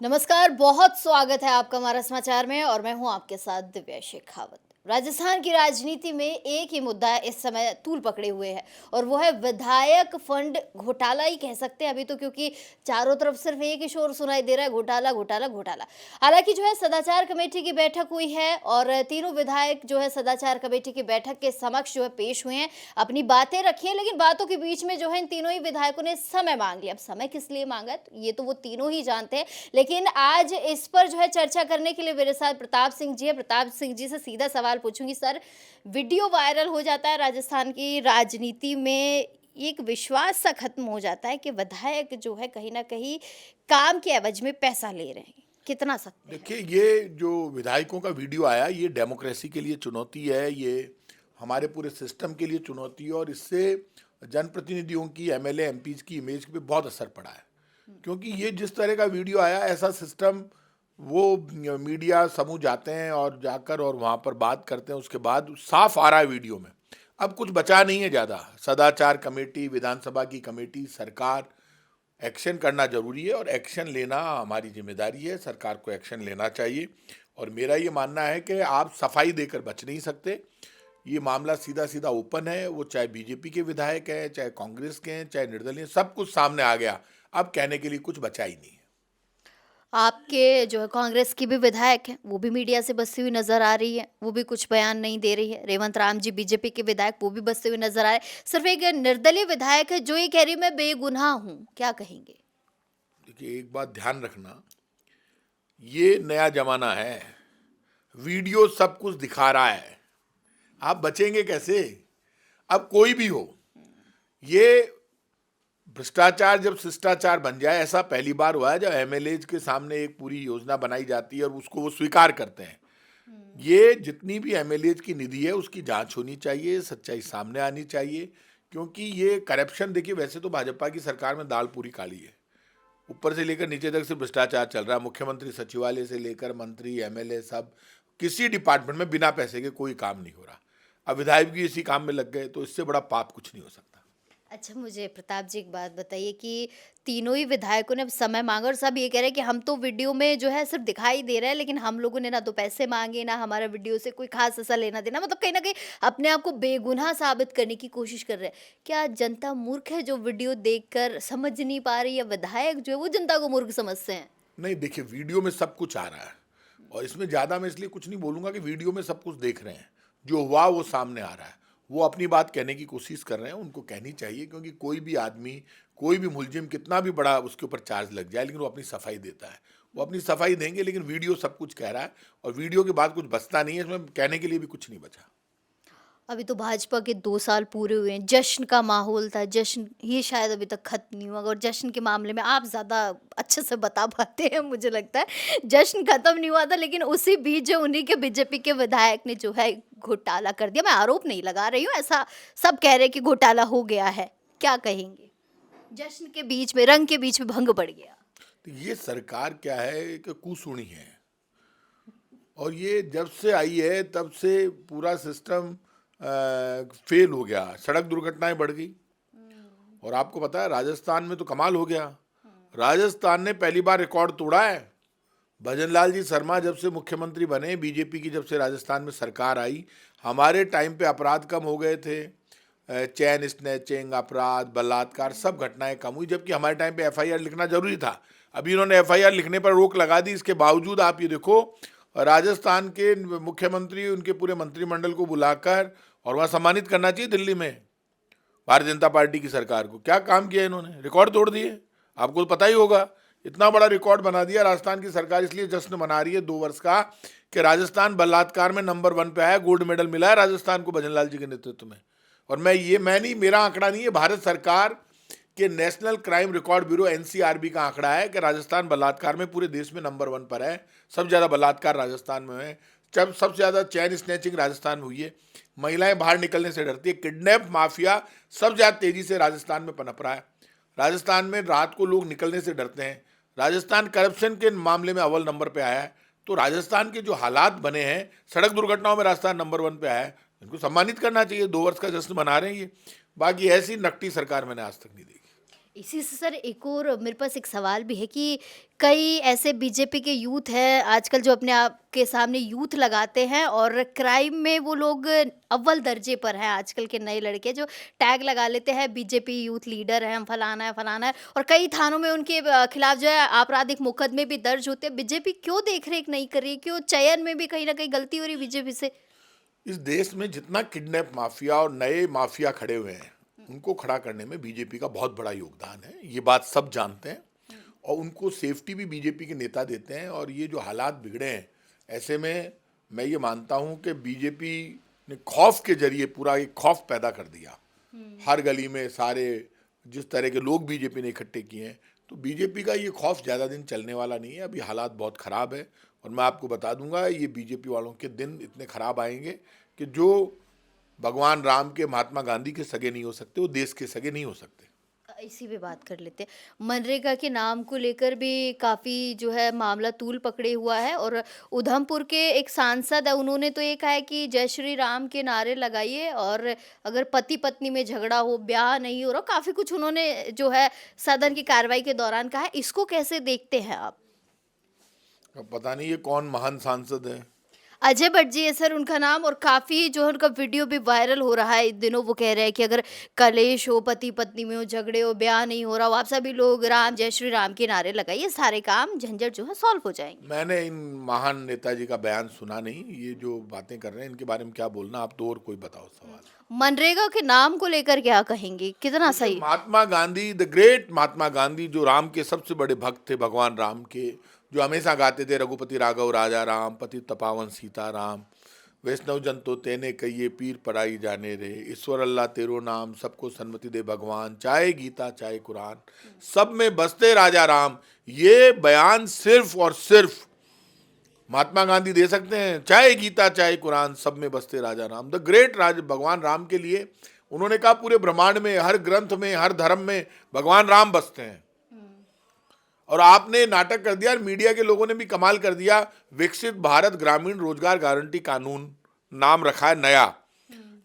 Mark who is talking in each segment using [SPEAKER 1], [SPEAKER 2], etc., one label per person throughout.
[SPEAKER 1] नमस्कार, बहुत स्वागत है आपका हमारा समाचार में और मैं हूं आपके साथ दिव्या शेखावत। राजस्थान की राजनीति में एक ही मुद्दा इस समय तूल पकड़े हुए है और वो है विधायक फंड घोटाला ही कह सकते हैं अभी तो, क्योंकि चारों तरफ सिर्फ एक ही शोर सुनाई दे रहा है, घोटाला घोटाला घोटाला। हालांकि जो है सदाचार कमेटी की बैठक हुई है और तीनों विधायक जो है सदाचार कमेटी की बैठक के समक्ष जो है पेश हुए हैं, अपनी बातें रखी हैं, लेकिन बातों के बीच में जो है इन तीनों ही विधायकों ने समय मांग लिया। अब समय किस लिए मांगा तो ये तो वो तीनों ही जानते हैं, लेकिन आज इस पर जो है चर्चा करने के लिए मेरे साथ प्रताप सिंह जी है। प्रताप सिंह जी से सीधा सवाल पूछूंगी। सर, वीडियो वायरल हो जाता है राजस्थान की राजनीति में, एक विश्वास सा खत्म हो जाता है कि विधायक जो है कहीं ना कहीं काम के एवज में पैसा ले रहे हैं, कितना सत्य है?
[SPEAKER 2] देखिए, ये जो विधायकों का वीडियो आया, ये डेमोक्रेसी के लिए चुनौती है, ये हमारे पूरे सिस्टम के लिए चुनौती है और इससे जनप्रतिनिधियों की, एमएलए एमपीज की इमेज पे बहुत असर पड़ा है। क्योंकि ये जिस तरह का वीडियो आया, ऐसा सिस्टम वो मीडिया समूह जाते हैं और जाकर और वहाँ पर बात करते हैं, उसके बाद साफ आ रहा है वीडियो में। अब कुछ बचा नहीं है ज़्यादा। सदाचार कमेटी, विधानसभा की कमेटी, सरकार, एक्शन करना जरूरी है और एक्शन लेना हमारी जिम्मेदारी है। सरकार को एक्शन लेना चाहिए और मेरा ये मानना है कि आप सफाई देकर बच नहीं सकते। ये मामला सीधा सीधा ओपन है, वो चाहे बीजेपी के विधायक हैं, चाहे कांग्रेस के हैं, चाहे निर्दलीय, सब कुछ सामने आ गया। अब कहने के लिए कुछ बचा ही नहीं है।
[SPEAKER 1] आपके जो है कांग्रेस की भी विधायक है, वो भी मीडिया से बसती हुई नजर आ रही है, वो भी कुछ बयान नहीं दे रही है। रेवंत राम जी बीजेपी के विधायक, वो भी बसते हुए नजर आ रहे हैं। सिर्फ एक निर्दलीय विधायक है जो ये कह रही मैं बेगुनाह हूं, क्या कहेंगे?
[SPEAKER 2] देखिए, एक बात ध्यान रखना, ये नया जमाना है। वीडियो सब कुछ दिखा रहा है, आप बचेंगे कैसे? अब कोई भी हो, ये भ्रष्टाचार जब शिष्टाचार बन जाए, ऐसा पहली बार हुआ है जब एमएलए के सामने एक पूरी योजना बनाई जाती है और उसको वो स्वीकार करते हैं। ये जितनी भी एमएलए की निधि है उसकी जांच होनी चाहिए, सच्चाई सामने आनी चाहिए। क्योंकि ये करप्शन, देखिए, वैसे तो भाजपा की सरकार में दाल पूरी काली है, ऊपर से लेकर नीचे तक सिर्फ भ्रष्टाचार चल रहा है। मुख्यमंत्री सचिवालय से लेकर मंत्री, एमएलए, सब किसी डिपार्टमेंट में बिना पैसे के कोई काम नहीं हो रहा। अब विधायक भी इसी काम में लग गए, तो इससे बड़ा पाप कुछ नहीं हो सकता।
[SPEAKER 1] अच्छा, मुझे प्रताप जी एक बात बताइए कि तीनों ही विधायकों ने अब समय मांगा और सब ये कह रहे हैं कि हम तो वीडियो में जो है सिर्फ दिखाई दे रहे हैं, लेकिन हम लोगों ने ना तो पैसे मांगे, ना हमारा वीडियो से कोई खास ऐसा लेना देना, मतलब कहीं ना कहीं अपने आप को बेगुनाह साबित करने की कोशिश कर रहे हैं। क्या जनता मूर्ख है जो वीडियो देखकर समझ नहीं पा रही, या विधायक जो है वो जनता को मूर्ख समझते हैं?
[SPEAKER 2] नहीं, देखिए, वीडियो में सब कुछ आ रहा है और इसमें ज़्यादा मैं इसलिए कुछ नहीं बोलूँगा कि वीडियो में सब कुछ देख रहे हैं। जो हुआ वो सामने आ रहा है, वो अपनी बात कहने की कोशिश कर रहे हैं, उनको कहनी चाहिए। क्योंकि कोई भी आदमी, कोई भी मुलजिम, कितना भी बड़ा उसके ऊपर चार्ज लग जाए, लेकिन वो अपनी सफाई देता है। वो अपनी सफाई देंगे, लेकिन वीडियो सब कुछ कह रहा है और वीडियो के बाद कुछ बचता नहीं है, इसमें कहने के लिए भी कुछ नहीं बचा।
[SPEAKER 1] अभी तो भाजपा के 2 साल पूरे हुए हैं, जश्न का माहौल था, जश्न ये शायद अभी तक खत्म नहीं हुआ और जश्न के मामले में आप ज़्यादा अच्छे से बता पाते हैं मुझे लगता है। जश्न खत्म नहीं हुआ था, लेकिन उसी बीच जो उन्हीं के बीजेपी के विधायक ने जो है घोटाला कर दिया। मैं आरोप नहीं लगा रही हूँ, ऐसा सब कह रहे हैं कि घोटाला हो गया है। क्या कहेंगे? जश्न के बीच में, रंग के बीच में भंग पड़ गया।
[SPEAKER 2] तो ये सरकार क्या है कि कुसुनी है और ये जब से आई है तब से पूरा सिस्टम फेल हो गया। सड़क दुर्घटनाएं बढ़ गई और आपको पता है राजस्थान में तो कमाल हो गया। राजस्थान ने पहली बार रिकॉर्ड तोड़ा है। भजनलाल जी शर्मा जब से मुख्यमंत्री बने, बीजेपी की जब से राजस्थान में सरकार आई, हमारे टाइम पे अपराध कम हो गए थे। चैन स्नैचिंग, अपराध, बलात्कार, सब घटनाएं कम हुई, जबकि हमारे टाइम पे एफआईआर लिखना जरूरी था। अभी इन्होंने एफआईआर लिखने पर रोक लगा दी। इसके बावजूद आप ये देखो, राजस्थान के मुख्यमंत्री उनके पूरे मंत्रिमंडल को बुलाकर और वहाँ सम्मानित करना चाहिए दिल्ली में भारतीय जनता पार्टी की सरकार को। क्या काम किया इन्होंने, रिकॉर्ड तोड़ दिए। आपको तो पता ही होगा, इतना बड़ा रिकॉर्ड बना दिया राजस्थान की सरकार। इसलिए जश्न मना रही है 2 वर्ष का कि राजस्थान बलात्कार में नंबर 1 पे आया, गोल्ड मेडल मिला है राजस्थान को भजनलाल जी के नेतृत्व में। और मैं नहीं, मेरा आंकड़ा नहीं है, भारत सरकार के national crime record bureau NCRB का आंकड़ा है कि राजस्थान बलात्कार में पूरे देश में नंबर 1 पर है। सबसे ज़्यादा बलात्कार राजस्थान में है। जब सबसे ज़्यादा चैन स्नैचिंग राजस्थान में हुई है। महिलाएं बाहर निकलने से डरती है। किडनैप माफिया सबसे ज़्यादा तेजी से राजस्थान में पनप रहा है। राजस्थान में रात को लोग निकलने से डरते हैं। राजस्थान करप्शन के मामले में अव्वल नंबर पे आया है। तो राजस्थान के जो हालात बने हैं, सड़क दुर्घटनाओं में राजस्थान नंबर 1 पे आया है। इनको सम्मानित करना चाहिए। 2 वर्ष का जश्न मना रहे हैं ये। बाकी ऐसी नकटी सरकार मैंने आज तक नहीं देखी।
[SPEAKER 1] इसी से सर एक और मेरे पास एक सवाल भी है कि कई ऐसे बीजेपी के यूथ हैं आजकल जो अपने आप के सामने यूथ लगाते हैं और क्राइम में वो लोग अव्वल दर्जे पर हैं। आजकल के नए लड़के जो टैग लगा लेते हैं बीजेपी यूथ लीडर है, हम फलाना है और कई थानों में उनके खिलाफ जो है आपराधिक मुकदमे भी दर्ज होते हैं। बीजेपी क्यों देख रेख नहीं कर रही, क्यों चयन में भी कहीं ना कहीं गलती हो रही बीजेपी से?
[SPEAKER 2] इस देश में जितना किडनैप माफिया और नए माफिया खड़े हुए हैं, उनको खड़ा करने में बीजेपी का बहुत बड़ा योगदान है। ये बात सब जानते हैं और उनको सेफ्टी भी बीजेपी के नेता देते हैं। और ये जो हालात बिगड़े हैं, ऐसे में मैं ये मानता हूं कि बीजेपी ने खौफ के जरिए पूरा एक खौफ पैदा कर दिया। हर गली में सारे जिस तरह के लोग बीजेपी ने इकट्ठे किए हैं, तो बीजेपी का ये खौफ ज़्यादा दिन चलने वाला नहीं है। अभी हालात बहुत ख़राब है और मैं आपको बता दूंगा ये बीजेपी वालों के दिन इतने ख़राब आएंगे कि जो भगवान राम के, महात्मा गांधी के सगे नहीं हो सकते, वो देश के सगे नहीं हो सकते।
[SPEAKER 1] इसी पे बात कर लेते हैं। मनरेगा के नाम को लेकर भी काफ़ी जो है मामला तूल पकड़े हुआ है और उधमपुर के एक सांसद है, उन्होंने तो ये कहा है कि जय श्री राम के नारे लगाइए और अगर पति पत्नी में झगड़ा हो, ब्याह नहीं हो रहा, काफ़ी कुछ उन्होंने जो है सदन की कार्रवाई के दौरान कहा है। इसको कैसे देखते हैं आप?
[SPEAKER 2] अब पता नहीं ये कौन महान सांसद है।
[SPEAKER 1] अजय भट्ट जी है सर उनका नाम और काफ़ी जो है उनका वीडियो भी वायरल हो रहा है इन दिनों। वो कह रहे हैं कि अगर कलेश हो, पति पत्नी में हो, झगड़े हो, ब्याह नहीं हो रहा हो, आप सभी लोग राम जय श्री राम के नारे लगाइए, सारे काम झंझट जो है सॉल्व हो जाएंगे।
[SPEAKER 2] मैंने इन महान नेताजी का बयान सुना नहीं। ये जो बातें कर रहे हैं इनके बारे में क्या बोलना, आप तो और कोई बताओ सवाल।
[SPEAKER 1] मनरेगा के नाम को लेकर क्या कहेंगे, कितना
[SPEAKER 2] देखिए,
[SPEAKER 1] सही?
[SPEAKER 2] महात्मा गांधी, द ग्रेट महात्मा गांधी, जो राम के सबसे बड़े भक्त थे, भगवान राम के, जो हमेशा गाते थे रघुपति राघव राजा राम, पति तपावन सीता राम, वैष्णव जन तो तेने कहिए पीर पराई जाने रे, ईश्वर अल्लाह तेरो नाम, सबको सन्मति दे भगवान, चाहे गीता चाहे कुरान, सब में बसते राजा राम। ये बयान सिर्फ और सिर्फ महात्मा गांधी दे सकते हैं। चाहे गीता चाहे कुरान, सब में बसते राजा राम। द ग्रेट राज भगवान राम के लिए उन्होंने कहा पूरे ब्रह्मांड में, हर ग्रंथ में, हर धर्म में भगवान राम बसते हैं। और आपने नाटक कर दिया और मीडिया के लोगों ने भी कमाल कर दिया। विकसित भारत ग्रामीण रोजगार गारंटी कानून नाम रखा है नया।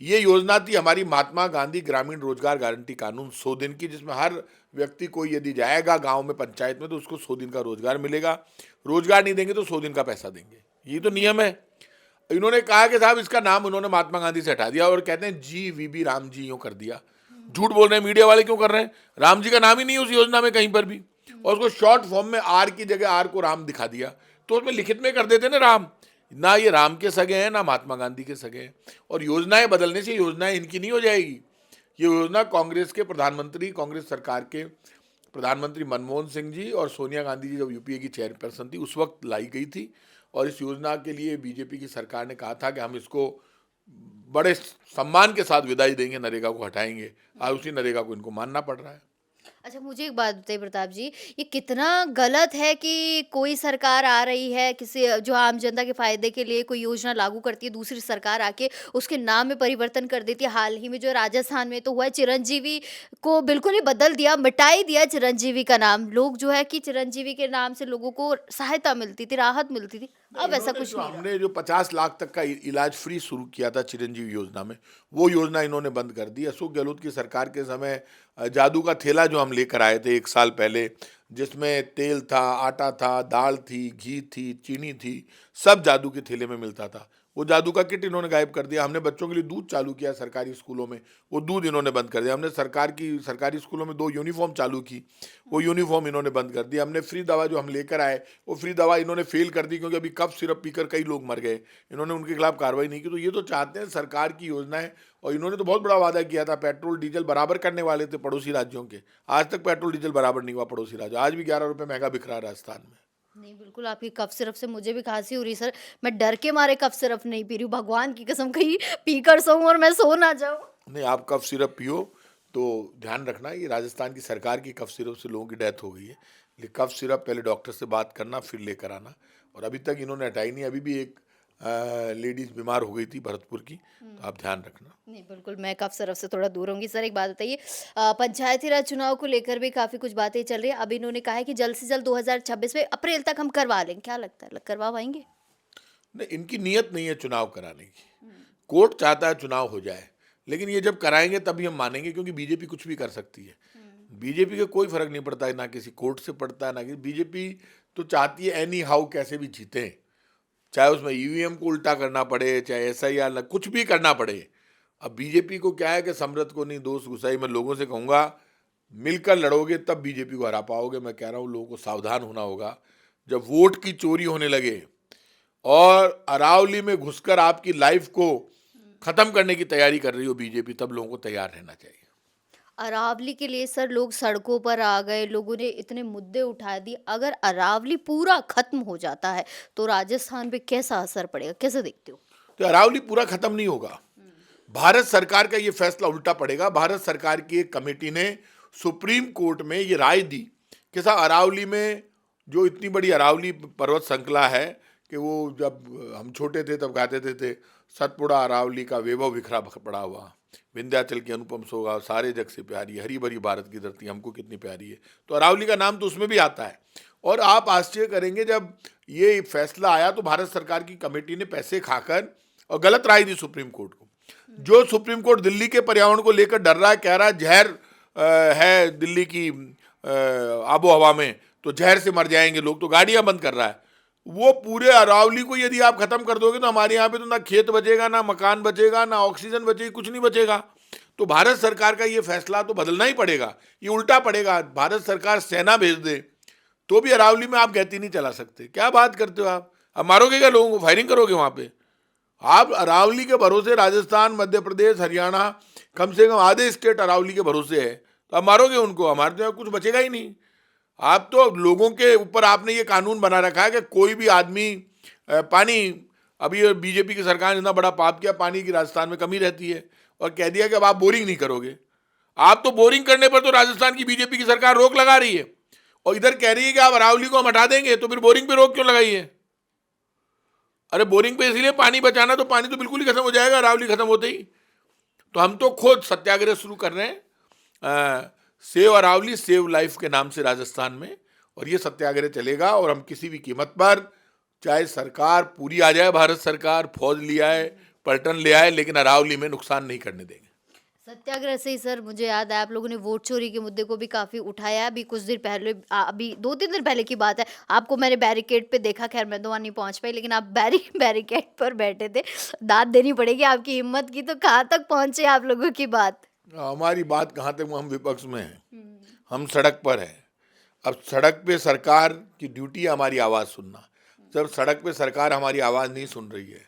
[SPEAKER 2] ये योजना थी हमारी महात्मा गांधी ग्रामीण रोजगार गारंटी कानून, 100 दिन की, जिसमें हर व्यक्ति को यदि जाएगा गांव में, पंचायत में, तो उसको 100 दिन का रोजगार मिलेगा। रोजगार नहीं देंगे तो 100 दिन का पैसा देंगे। ये तो नियम है। इन्होंने कहा कि साहब इसका नाम उन्होंने महात्मा गांधी से हटा दिया और कहते हैं GVB राम जी यूं कर दिया। झूठ बोल रहे हैं मीडिया वाले, क्यों कर रहे हैं? राम जी का नाम ही नहीं है उस योजना में कहीं पर भी। और उसको शॉर्ट फॉर्म में आर की जगह आर को राम दिखा दिया, तो उसमें लिखित में कर देते ना राम। ना ये राम के सगे हैं, ना महात्मा गांधी के सगे हैं। और योजनाएं बदलने से योजनाएं इनकी नहीं हो जाएगी। ये योजना कांग्रेस के प्रधानमंत्री, कांग्रेस सरकार के प्रधानमंत्री मनमोहन सिंह जी और सोनिया गांधी जी जब यूपीए की चेयरपर्सन थी उस वक्त लाई गई थी। और इस योजना के लिए बीजेपी की सरकार ने कहा था कि हम इसको बड़े सम्मान के साथ विदाई देंगे, नरेगा को हटाएंगे। आज उसी नरेगा को इनको मानना पड़ रहा है।
[SPEAKER 1] अच्छा, मुझे एक बात बताइए प्रताप जी, ये कितना गलत है कि कोई सरकार आ रही है किसी जो आम जनता के फायदे के लिए कोई योजना लागू करती है, दूसरी सरकार आके उसके नाम में परिवर्तन कर देती है। हाल ही में जो राजस्थान में तो हुआ है, चिरंजीवी को बिल्कुल ही बदल दिया, मिटा ही दिया चिरंजीवी का नाम। लोग जो है कि चिरंजीवी के नाम से लोगों को सहायता मिलती थी, राहत मिलती थी, अब ऐसा
[SPEAKER 2] इन्होंने
[SPEAKER 1] कुछ
[SPEAKER 2] जो
[SPEAKER 1] नहीं रहा।
[SPEAKER 2] हमने जो 50 लाख तक का इलाज फ्री शुरू किया था चिरंजीवी योजना में, वो योजना इन्होंने बंद कर दी। अशोक गहलोत की सरकार के समय जादू का थैला जो हम लेकर आए थे 1 साल पहले, जिसमें तेल था, आटा था, दाल थी, घी थी, चीनी थी, सब जादू के थैले में मिलता था। वो जादू का किट इन्होंने गायब कर दिया। हमने बच्चों के लिए दूध चालू किया सरकारी स्कूलों में, वो दूध इन्होंने बंद कर दिया। हमने सरकारी स्कूलों में 2 यूनिफॉर्म चालू की, वो यूनिफॉर्म इन्होंने बंद कर दिया। हमने फ्री दवा जो हम लेकर आए, वो फ्री दवा इन्होंने फेल कर दी, क्योंकि अभी कफ सिरप पीकर कई लोग मर गए। इन्होंने उनके खिलाफ कार्रवाई नहीं की। तो ये तो चाहते हैं सरकार की योजनाएं। और इन्होंने तो बहुत बड़ा वादा किया था, पेट्रोल डीजल बराबर करने वाले थे पड़ोसी राज्यों के। आज तक पेट्रोल डीजल बराबर नहीं हुआ पड़ोसी राज्य, आज भी 11 रुपये महंगा बिक रहा है राजस्थान में।
[SPEAKER 1] नहीं, बिल्कुल आपकी कफ सिरप से मुझे भी खांसी हो रही है सर। मैं डर के मारे कफ सिरप नहीं पी रही हूँ, भगवान की कसम, कहीं पीकर सोऊं और मैं सो ना जाऊं।
[SPEAKER 2] नहीं, आप कफ सिरप पियो तो ध्यान रखना, ये राजस्थान की सरकार की कफ सिरप से लोगों की डेथ हो गई है। लेकिन कफ सिरप पहले डॉक्टर से बात करना, फिर लेकर आना। और अभी तक इन्होंने हटाई नहीं। अभी भी एक लेडीज बीमार हो गई थी भरतपुर की, तो आप ध्यान रखना।
[SPEAKER 1] नहीं, बिल्कुल मैं कफ सिरप से थोड़ा दूर होंगी। सर एक बात बताइए, पंचायती राज चुनाव को लेकर भी काफ़ी कुछ बातें चल रही है। अब इन्होंने कहा है कि जल्द से जल्द 2026 में अप्रैल तक हम करवा लेंगे, क्या लगता है करवा पाएंगे?
[SPEAKER 2] नहीं, इनकी नीयत नहीं है चुनाव कराने की। कोर्ट चाहता है चुनाव हो जाए, लेकिन ये जब कराएंगे तभी हम मानेंगे, क्योंकि बीजेपी कुछ भी कर सकती है। बीजेपी का कोई फर्क नहीं पड़ता है, ना किसी कोर्ट से पड़ता है ना किसी। बीजेपी तो चाहती है एनी हाउ कैसे भी जीते, चाहे उसमें ईवीएम को उल्टा करना पड़े, चाहे एसआईआर कुछ भी करना पड़े। अब बीजेपी को क्या है कि समरथ को नहीं दोस्त घुसाई। मैं लोगों से कहूंगा मिलकर लड़ोगे तब बीजेपी को हरा पाओगे। मैं कह रहा हूँ लोगों को सावधान होना होगा। जब वोट की चोरी होने लगे और अरावली में घुसकर आपकी लाइफ को खत्म करने की तैयारी कर रही हो बीजेपी, तब लोगों को तैयार रहना चाहिए।
[SPEAKER 1] अरावली के लिए सर लोग सड़कों पर आ गए, लोगों ने इतने मुद्दे उठा दिए। अगर अरावली पूरा खत्म हो जाता है तो राजस्थान पे कैसा असर पड़ेगा, कैसे देखते हो?
[SPEAKER 2] तो अरावली पूरा खत्म नहीं होगा। भारत सरकार का ये फैसला उल्टा पड़ेगा। भारत सरकार की एक कमेटी ने सुप्रीम कोर्ट में ये राय दी कि साहब अरावली में जो इतनी बड़ी अरावली पर्वत श्रृंखला है कि वो जब हम छोटे थे तब गाते थे सतपुड़ा अरावली का वैभव बिखरा पड़ा हुआ, विंध्याचल की अनुपम शोभा सारे जग से प्यारी, हरी भरी भारत की धरती हमको कितनी प्यारी है। तो अरावली का नाम तो उसमें भी आता है। और आप आश्चर्य करेंगे, जब ये फैसला आया तो भारत सरकार की कमेटी ने पैसे खाकर और गलत राय दी सुप्रीम कोर्ट को। जो सुप्रीम कोर्ट दिल्ली के पर्यावरण को लेकर डर रहा है, कह रहा है जहर है दिल्ली की आबो हवा में, तो जहर से मर जाएंगे लोग, तो गाड़ियां बंद कर रहा है। वो पूरे अरावली को यदि आप खत्म कर दोगे तो हमारे यहाँ पे तो ना खेत बचेगा, ना मकान बचेगा, ना ऑक्सीजन बचेगी, कुछ नहीं बचेगा। तो भारत सरकार का ये फैसला तो बदलना ही पड़ेगा। ये उल्टा पड़ेगा। भारत सरकार सेना भेज दे तो भी अरावली में आप गति नहीं चला सकते। क्या बात करते हो आप? अब मारोगे क्या लोगों को? फायरिंग करोगे वहां पे? आप अरावली के भरोसे, राजस्थान, मध्य प्रदेश, हरियाणा, कम से कम आधे स्टेट अरावली के भरोसे है, तो आप मारोगे उनको? हमारे तो यहाँ कुछ बचेगा ही नहीं। आप तो लोगों के ऊपर आपने ये कानून बना रखा है कि कोई भी आदमी पानी, अभी बीजेपी की सरकार ने इतना बड़ा पाप किया, पानी की राजस्थान में कमी रहती है और कह दिया कि अब आप बोरिंग नहीं करोगे। आप तो बोरिंग करने पर तो राजस्थान की बीजेपी की सरकार रोक लगा रही है और इधर कह रही है कि आप अरावली को हम हटा देंगे, तो फिर बोरिंग पे रोक क्यों लगाई है? अरे बोरिंग पे इसलिए पानी बचाना, तो पानी तो बिल्कुल ही खत्म हो जाएगा अरावली खत्म होते ही। तो हम तो खुद सत्याग्रह शुरू कर रहे हैं सेव अरावली सेव लाइफ के नाम से राजस्थान में, और ये सत्याग्रह चलेगा। और हम किसी भी कीमत पर, चाहे सरकार पूरी आ जाए, भारत सरकार फौज ले आए, पलटन ले आए, लेकिन अरावली में नुकसान नहीं करने देंगे।
[SPEAKER 1] सत्याग्रह से ही सर मुझे याद है, आप लोगों ने वोट चोरी के मुद्दे को भी काफी उठाया। अभी कुछ दिन पहले, अभी 2-3 दिन पहले की बात है, आपको मैंने बैरिकेड पे देखा। खैर मैं तो वहां नहीं पहुंच पाई, लेकिन आप बैरिकेड पर बैठे थे। दाद देनी पड़ेगी आपकी हिम्मत की। तो कहाँ तक पहुंचे आप लोगों की बात?
[SPEAKER 2] हमारी बात कहाँ तक? हम विपक्ष में हैं, हम सड़क पर हैं। अब सड़क पे सरकार की ड्यूटी है हमारी आवाज़ सुनना। जब सड़क पे सरकार हमारी आवाज़ नहीं सुन रही है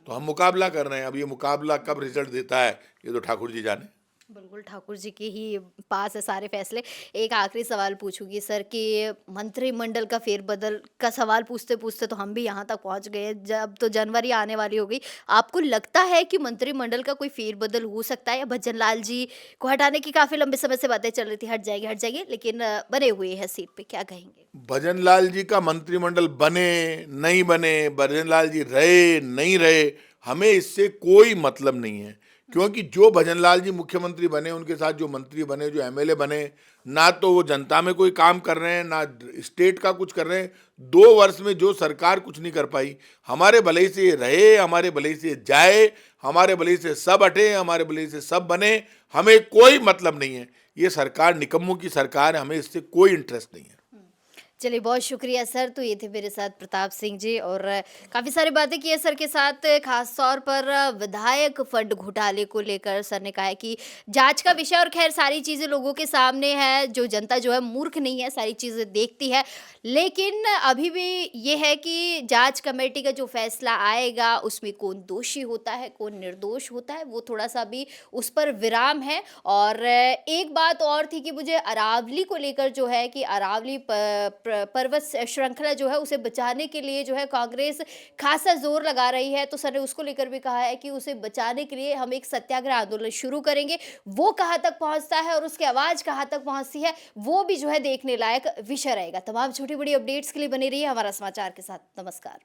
[SPEAKER 2] तो हम मुकाबला कर रहे हैं। अब ये मुकाबला कब रिजल्ट देता है ये तो ठाकुर जी जाने।
[SPEAKER 1] बिल्कुल, ठाकुर जी के ही पास है सारे फैसले। एक आखिरी सवाल पूछूंगी सर कि मंत्रिमंडल का फेरबदल का सवाल पूछते पूछते तो हम भी यहाँ तक पहुँच गए। जब तो जनवरी आने वाली हो गई, आपको लगता है कि मंत्रिमंडल का कोई फेरबदल हो सकता है, या भजन लाल जी को हटाने की काफी लंबे समय से बातें चल रही थी, हट जाएंगे, लेकिन बने हुए हैं सीट पे, क्या कहेंगे?
[SPEAKER 2] भजन लाल जी का मंत्रिमंडल बने नहीं बने, भजन लाल जी रहे नहीं रहे, हमें इससे कोई मतलब नहीं है। क्योंकि जो भजन लाल जी मुख्यमंत्री बने, उनके साथ जो मंत्री बने, जो एमएलए बने, ना तो वो जनता में कोई काम कर रहे हैं, ना स्टेट का कुछ कर रहे हैं। 2 वर्ष में जो सरकार कुछ नहीं कर पाई, हमारे भले से ये रहे, हमारे भले से जाए, हमारे भले से सब हटे, हमारे भले से सब बने, हमें कोई मतलब नहीं है। ये सरकार निकम्मों की सरकार है, हमें इससे कोई इंटरेस्ट नहीं है।
[SPEAKER 1] चलिए, बहुत शुक्रिया सर। तो ये थे मेरे साथ प्रताप सिंह जी, और काफ़ी सारी बातें की है सर के साथ, खास तौर पर विधायक फंड घोटाले को लेकर। सर ने कहा है कि जांच का विषय, और खैर सारी चीज़ें लोगों के सामने है, जो जनता जो है मूर्ख नहीं है, सारी चीज़ें देखती है। लेकिन अभी भी ये है कि जांच कमेटी का जो फैसला आएगा उसमें कौन दोषी होता है, कौन निर्दोष होता है, वो थोड़ा सा भी उस पर विराम है। और एक बात और थी कि मुझे अरावली को लेकर जो है कि अरावली पर्वत श्रृंखला जो है उसे बचाने के लिए जो है कांग्रेस खासा जोर लगा रही है। तो सर ने उसको लेकर भी कहा है कि उसे बचाने के लिए हम एक सत्याग्रह आंदोलन शुरू करेंगे। वो कहाँ तक पहुंचता है और उसकी आवाज कहाँ तक पहुंचती है, वो भी जो है देखने लायक विषय रहेगा। तमाम छोटी बड़ी अपडेट्स के लिए बने रहिए हमारा समाचार के साथ। नमस्कार।